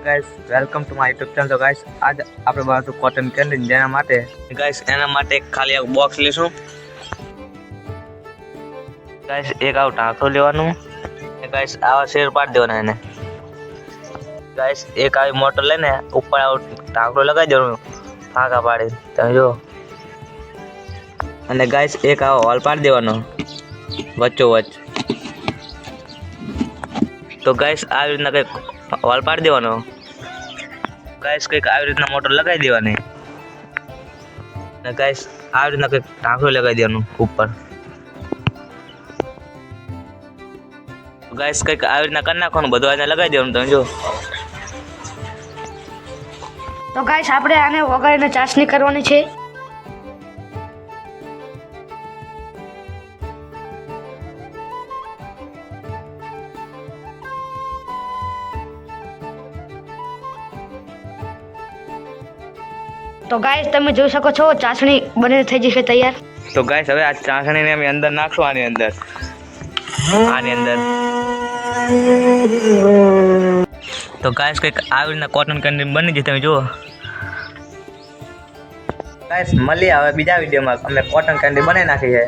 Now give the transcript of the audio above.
Guys welcome to my YouTube channel. તો guys આજ આપણે બનાવશું કોટન કેન્ડી. જેના માટે ગાઈસ એના માટે ખાલી એક બોક્સ લઈશું. ગાઈસ એક આવું ઢાંકણું લેવાનું. ગાઈસ આવા શેર પાડી દેવાના એને. ગાઈસ એક આવી મોટર લઈને ઉપર આવું ઢાંકણું લગાવી દેવાનું ફાંકા પાડી. તમે જો. અને ગાઈસ એક આવો હોલ પાડી દેવાનો વચ્ચોવચ્ચ. તો ગાઈસ આવી રીતના કંઈક હોલ પાડી દેવાનો. ગાઈસ કંઈક આવી રીતના મોટર લગાવી દેવાની. અને ગાઈસ આવી રીતના કંઈક ઢાંકણું લગાવી દેવાનું ઉપર. ગાઈસ કંઈક આવી રીતના કરી નાખવાનું, બધું આને લગાવી દેવાનું. તમે જો. તો ગાઈસ આપણે આને વગાડીને ચાસણી કરવાની છે. તો ગાઈસ તમે જોઈ શકો છો ચાસણી બની થઈ જશે તૈયાર. તો ગાઈસ હવે આ ચાસણીને અમે અંદર નાખશું. આની અંદર તો ગાઈસ કંઈક આવી રીતના કોટન કેન્ડી બની જશે. તમે જુઓ. ગાઈસ મળીએ હવે બીજા વિડીયોમાં. અમે કોટન કેન્ડી બનાવી નાખી છે.